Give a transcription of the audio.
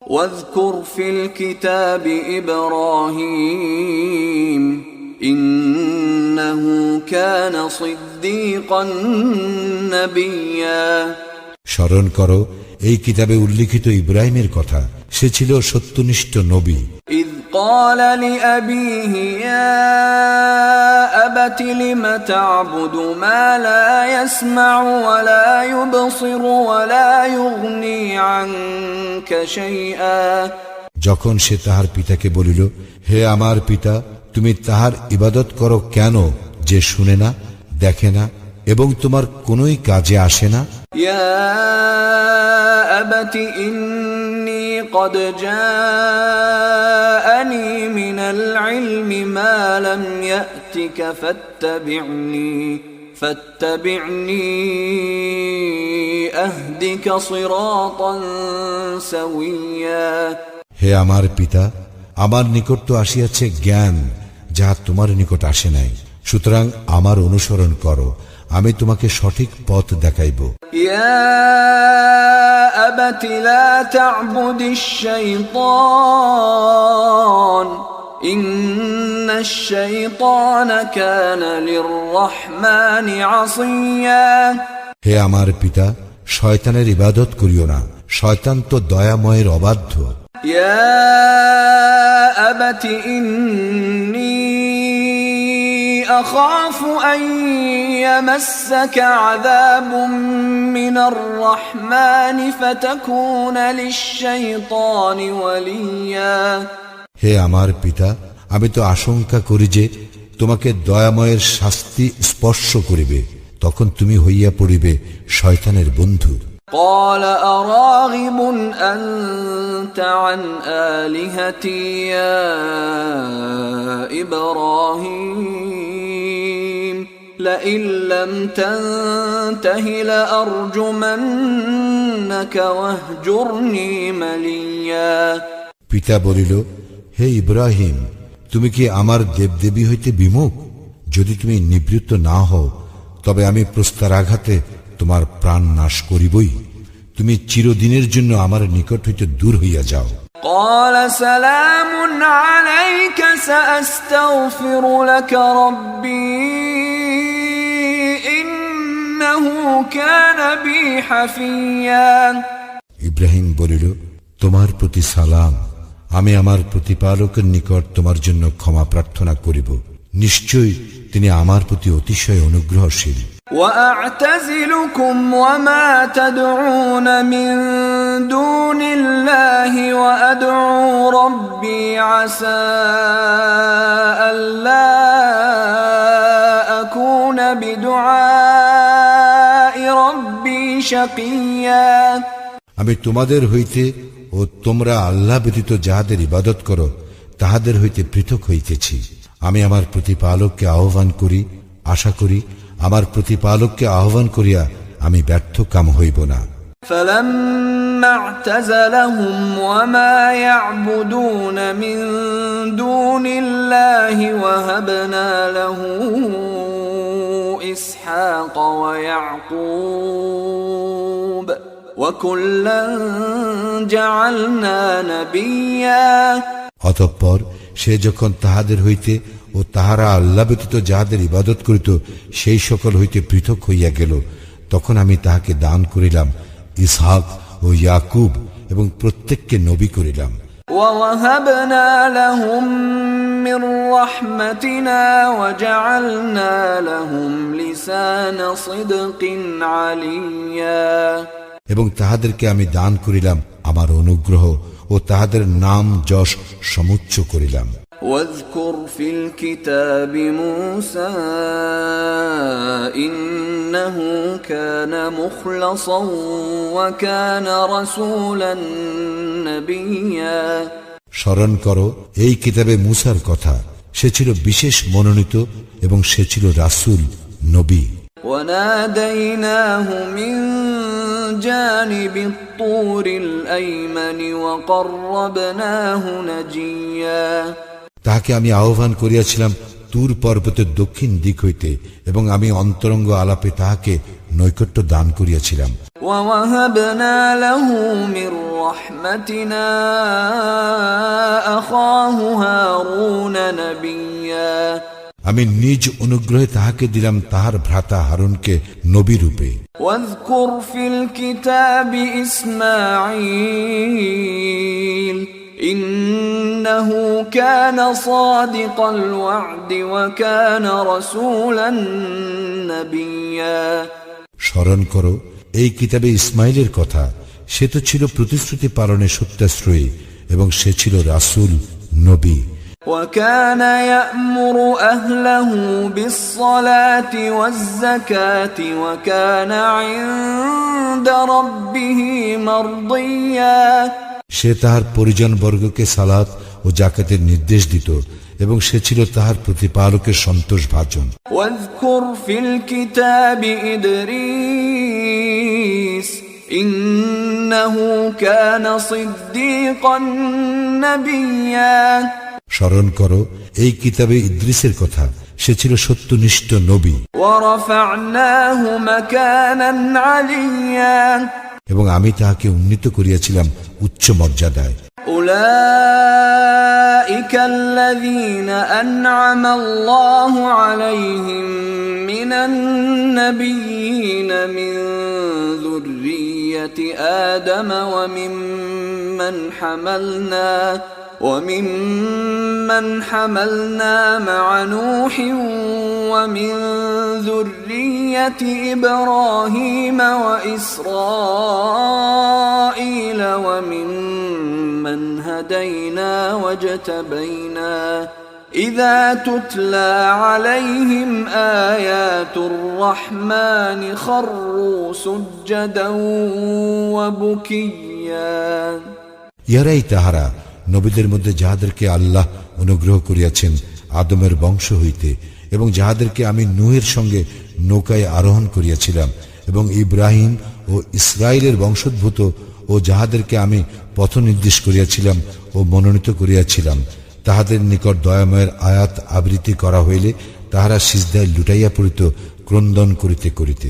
واذكر في الكتاب إبراهيم إنه كان صديقا نبيا স্মরণ করো এই কিতাবে উল্লিখিত ইব্রাহিমের কথা, সে ছিল সত্যনিষ্ঠ নবী। إذ قال لأبيه يا أبت لم تعبد ما لا يسمع ولا يبصر ولا يغني عنك شيئا যখন সে তাহার পিতাকে বলিল, হে আমার পিতা, তুমি তাহার ইবাদত করো কেন, যে শুনে না, দেখে না এবং তোমার কোনোই কাজে আসে না। يا أبت إني قد جاءني من العلم ما لم يأتك فاتبعني أهدك صراطا سويا হে আমার পিতা, আমার নিকট তো আসিয়াছে জ্ঞান, যাহা তোমার নিকট আসে নাই, সুতরাং আমার অনুসরণ করো, আমি তোমাকে সঠিক পথ দেখাইব। ইয়া আবাতি লা তা'বুদিশ শাইতান ইন্নাশ শাইতানা কানা লির-রাহমানি আসিয়া হে আমার পিতা, শয়তানের ইবাদত করিও না, শয়তান তো দয়াময়ের অবাধ্য। ইয়া আবাতি ইন্নী أخاف أن يمسك عذاب من الرحمن فتكون للشيطان وليا হে আমার পিতা, আমি তো আশঙ্কা করি যে তোমাকে দয়াময়ের শাস্তি স্পর্শ করিবে, তখন তুমি হইয়া পড়িবে শয়তানের বন্ধু। قال أراغب أنت عن آلهتي يا إبراهيم لئن لم تنته لأرجمنك واهجرني مليا পিতা বলিল, হে ইব্রাহিম, তুমি কি আমার দেবদেবী হইতে বিমুখ? যদি তুমি নিবৃত্ত না হও, তবে আমি প্রস্তরাঘাতে তোমার প্রাণ নাশ করিবই। তুমি চিরদিনের জন্য আমার নিকট হইতে দূর হইয়া যাও। قال سلام عليك سأستغفر لك ربي إنه كان بي حفيا ইব্রাহিম বলিল, তোমার প্রতি সালাম, আমি আমার প্রতিপালকের নিকট তোমার জন্য ক্ষমা প্রার্থনা করিব, নিশ্চয়ই তিনি আমার প্রতি অতিশয় অনুগ্রহশীল। وأعتزلكم وما تدعون من دون الله وأدعو ربي عسى ألا أكون بدعاء ربي شقيا আমি তোমাদের হইতে ও তোমরা আল্লাহ ব্যতীত যাহাদের ইবাদত করো তাহাদের হইতে পৃথক হইতেছি। আমি আমার প্রতিপালককে আহ্বান করি, আশা করি আমার প্রতিপালককে আহ্বান করিয়া আমি ব্যর্থ কাম হইব না। فلما اعتزلهم وما يعبدون من دون الله وهبنا له إسحاق ويعقوب وكلا جعلنا نبيا অতঃপর সে যখন তাহাদের হইতে ও তাহারা আল্লাহ ব্যতীত যাহাদের ইবাদত করিত সেই সকল হইতে পৃথক হইয়া গেল, তখন আমি তাহাকে দান করিলাম ইসহাক ও ইয়াকুব এবং প্রত্যেককে নবী করিলাম। وَوَهَبْنَا لَهُم مِّن رَّحْمَتِنَا وَجَعَلْنَا لَهُمْ لِسَانَ صِدْقٍ عَلِيًّا এবং তাহাদেরকে আমি দান করিলাম আমার অনুগ্রহ ও তাহাদের নাম যশ সমুচ্চ করিলাম। واذكر في الكتاب موسى إنه كان مخلصا وكان رسولا نبيا স্মরণ করো এই কিতাবে মূসার কথা, সে ছিল বিশেষ মনোনীত এবং সে ছিল রাসূল, নবী। وناديناه من جانب الطور الأيمن وقربناه نجيا তাহাকে আমি আহ্বান করিয়াছিলাম তুর পর্বতের দক্ষিণ দিক হইতে এবং আমি অন্তরঙ্গ আলাপে তাহাকে নৈকট্য দান করিয়াছিলাম। ووهبنا له من رحمتنا أخاه هارون نبيا আমি নিজ অনুগ্রহে তাহাকে দিলাম তাহার ভ্রাতা হারুনকে নবী রূপে। واذكر في الكتاب إسماعيل إنه كان صادق الوعد وكان رسولا نبيا স্মরণ করো এই কিতাবে ইসমাইলের কথা, সে তো ছিল প্রতিশ্রুতি পালনে সত্যাশ্রয়ী এবং সে ছিল রাসূল, নবী। وكان يأمر أهله بالصلاة والزكاة وكان عند ربه مرضيا সে তাহার পরিজনবর্গকে সালাত ও জাকাতের নির্দেশ দিত এবং সে ছিল তাহার প্রতিপালকের সন্তোষভাজন। واذكر في الكتاب إدريس إنه كان صديقا نبيا স্মরণ করো এই কিতাবে ইদ্রিসের কথা, সে ছিল সত্যনিষ্ঠ নবী। ورفعناه مكانا عليا এবং আমি তাহাকে উন্নীত করিয়াছিলাম উচ্চ মর্যাদায়। أولئك الذين أنعم الله عليهم من النبيين من ذرية آدم وممن حملنا مع نوح ومن ذرية إبراهيم وإسرائيل وممن هدينا واجتبينا إذا تتلى عليهم آيات الرحمن خروا سجدا وبكيا ইয়ারাই তাহারা নবীদের মধ্যে যাহাদেরকে আল্লাহ অনুগ্রহ করিয়াছেন আদমের বংশ হইতে, এবং যাহাদেরকে আমি নূহের সঙ্গে নৌকায় আরোহণ করিয়াছিলাম, এবং ইব্রাহিম ও ইসরায়েলের বংশোদ্ভূত ও যাহাদেরকে আমি পথ নির্দেশ করিয়াছিলাম ও মনোনীত করিয়াছিলাম, তাহাদের নিকট দয়াময়ের আয়াত আবৃত্তি করা হইলে তাহারা সিজদায় লুটাইয়া পড়িত ক্রন্দন করিতে করিতে।